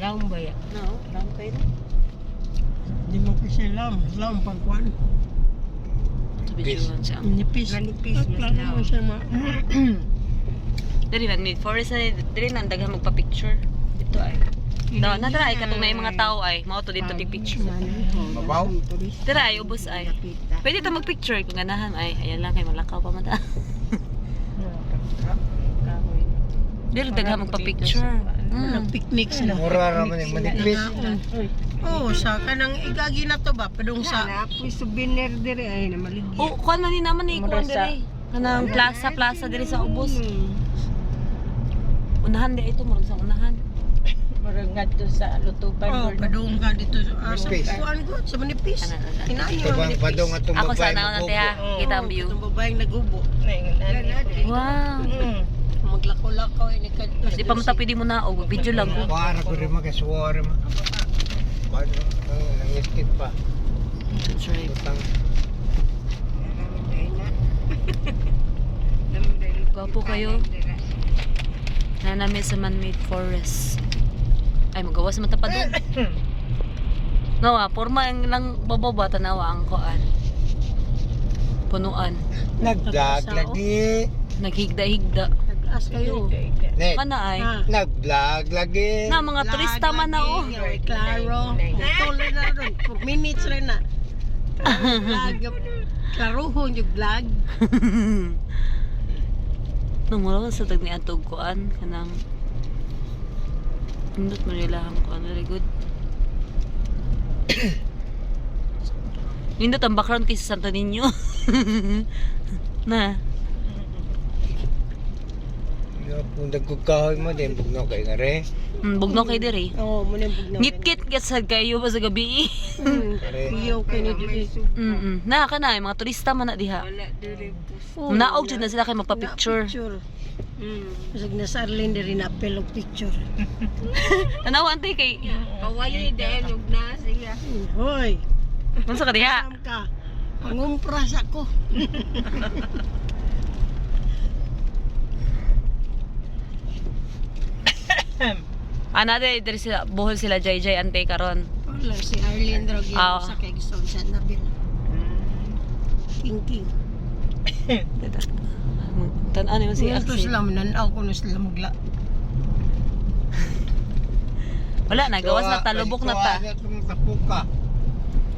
Laong ba yan? No, laong kayo na. Di mo kasi laom pagkuhan. Sabi siya. Nipis. Manipis na Klaro sila. mo siya Dili man mid forest na dili nang daghan magpa-picture. Dito ay. No, natry katong na yung mga tao ay mao to dito picture. Babaw? Tira ay ubos ay. Pwede ta mag-picture kung ganahan ay. Ayan lang kay malakaw pa man ta. Dili daghan magpa-picture. Nag-picnic sila. Mura raman yung manipis. Oo, sa kanang igagi na to ba? Padung sa... Apoy souvenir dire ay na maligya. Oh, kuan man ni naman ni kuan dire. Kanang plaza dire sa ubos. Unahan di ito murag sa unahan. Murag ngadto sa lutuban. Oo, padung ka dito sa Manipis. kuhan ko, sa manipis. Hinayo Ito bang padong at Ako tumabay sana na tiya. Kita ang view. Itong babaeng nagubo. Wow. Maglakaw-lakaw ini ka. Di pa mo ta pwede mo na og video lang ko. Para ko rin makasuwar mo. Bago, nangiskit pa. That's right. Utang. Gwapo kayo. Nanami sa man-made forest. Ay, magawas man tapad doon. Nawa, forma ang lang bababa tanawa ang kuan. Punuan. Nagdag lagi. Naghigda-higda. Nag-as kayo. Net. Kana ay. Ha. Nag-vlog lagi. Na mga turista man na oh. Klaro. Tuloy na rin. 4 minutes rin na. Vlog. Klaruhon yung vlog. Nung wala sa tag ni atog kuan kanang indot mo nila ang kuan very good. Indot ang background kay sa Santo Niño. Na. Kung nagkukahoy mo din, bugno kay nga re. Bugno kay dire. Oo, muna yung bugnaw. Ngit-kit kat sa kayo ba sa gabi. Iyo kayo na dito. Na kana mga turista man na diha. Wala dire po. Naog jud na sila kay magpa-picture. Masag na sa Arlene rin na pelog picture. Tanaw antay kay Kawaii dahil ug na siya. Hoy, unsa ka diha? sam ka. Pangumpras ako. Ana dire sila buhol sila Jay antay karon. Wala, si Arlene Drogin Ah. sa kay gusto siya nabil. King. Tan-an mo si Ngayon to Axel. sila, mananaw ko na sila magla. Wala na gawas na talubok na ta. Itong tapuka.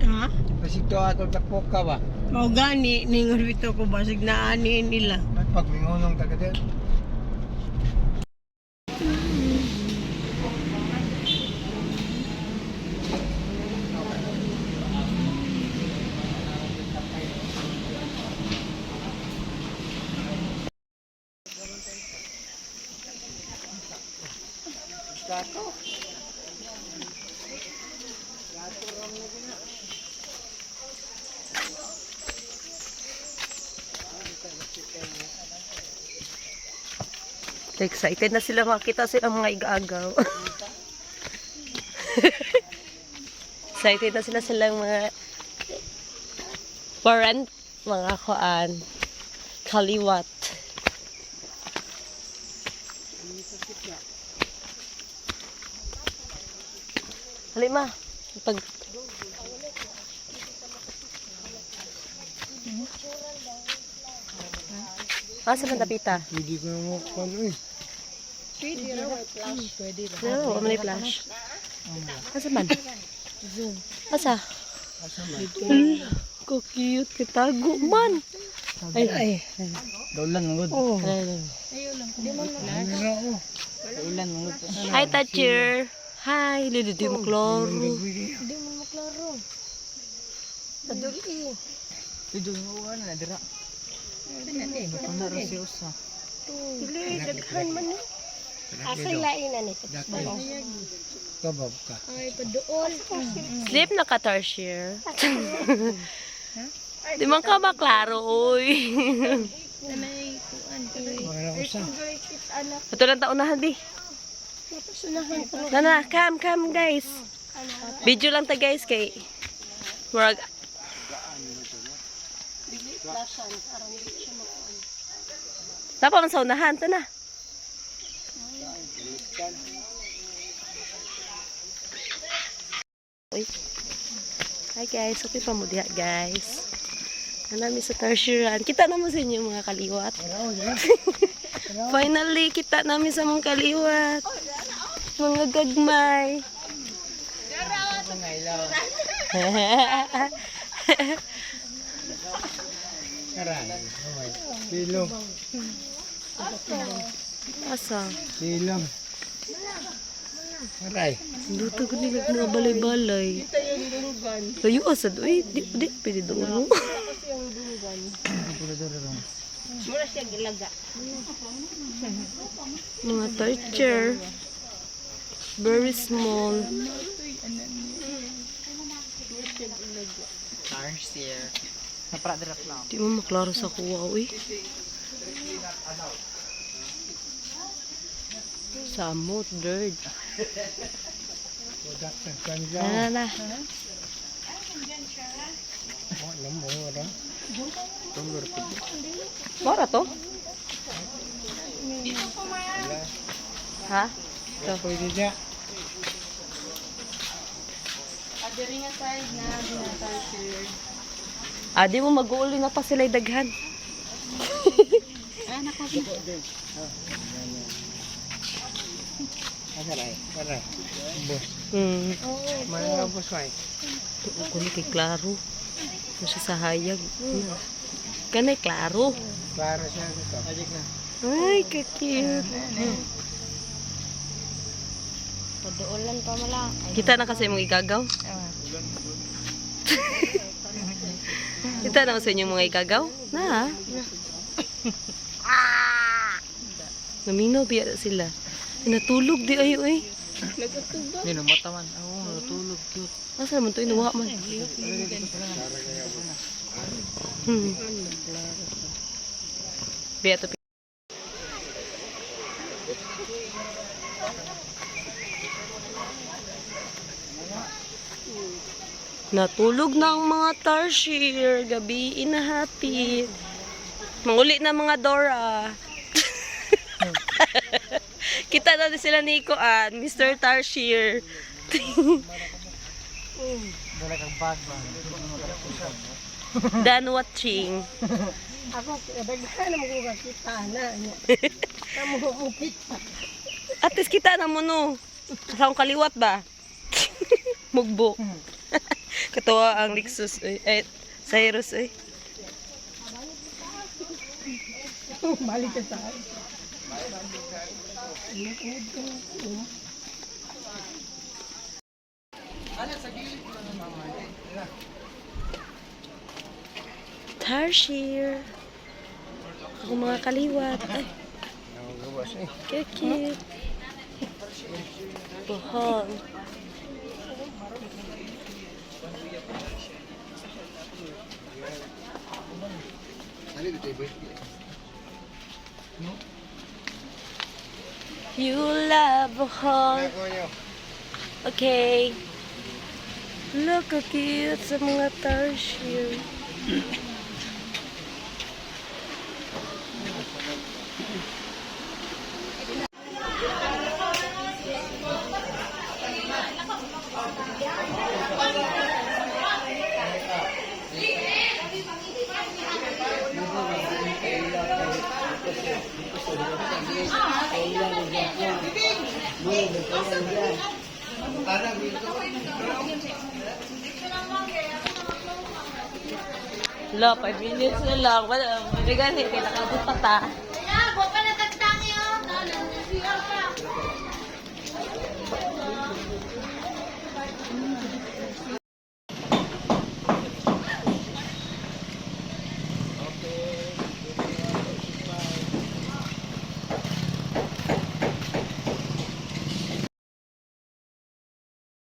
Ha? Kasi ito atong tapuka ba? Mao gani, ningon bito ko basig na ani nila. Pag mingunong taga din. Excited na sila makita silang mga igaagaw. Excited na sila silang mga parent, mga kuan, kaliwat. Halima, pag asa man tapita? Hindi ko mo kung Pwede raw flash. Pwede raw. No, may flash. Asa man? Zoom. Asa? Ko cute kitago man. Ay. Daulan mo. Oh. Daulan mo. Hi, Thatcher. Hi, Lili di mo klaro. Kaduli. Ito mo na dira. Ito na rasiusa. Dili, daghan man ni. Asay lain ani. Kabab ka. Ay, paduol. Sleep na ka, Thatcher. Di man ka maklaro, oy. Mga usa. Ito lang taunahan, di. Nana, come guys. Video lang ta guys kay murag Tapa man sa unahan to na. Uy. Hi guys, okay pa mo diha guys. Hanami sa Tarshiran. Kita naman sa inyo mga kaliwat. Finally, kita namin sa mga kaliwat. Mga gagmay. Silong. Asa? Silong. Aray. Luto ko nila mga balay-balay. Layo asad. Uy, di pwede doon. Mura siya gilaga. Mga torture. Very small. Tarsier. Napradrak lang. Di mo maklaro sa kuwa, uy. Samot, dirt. Na. Mora to? Ha? Ito. Pwede dya. Di mo mag-uuli na pa sila'y daghan. Aray. Boss. Mga boss ay. Tuo ko ni kay Klaro. Ano siya sa hayag. Kanay Klaro. Para siya dito. Ajik na. Ay, ka-cute. Paduulan pa mo lang. Kita na kasi mong igagaw. Kita na sa inyo mga igagaw. Na. Naminaw biya na sila. Natulog di ayo eh. Hindi na matawan. Oo, natulog. Cute. Asa naman to inuwa man. Biya to. Natulog na ang mga Tarsier. Gabi inahapit. Manguli na mga Dora. Kita na din sila ni Kuan, Mr. Tarsier. Dala kang bag ba? Done watching. Ako, daghan na mo kita na. Kamu mo kita. At least kita na mo no. Sa akong kaliwat ba? Mugbo. Katawa ang Lexus. Cyrus eh. Balik ka sa Tarsier. Ako mga kaliwat. Ay, cute. Bohol. You love Bohol. Okay. Look how cute sa mga Tarsier. Lo, 5 minutes na lang. Wala, ganit. Kaya nakabot pa ta.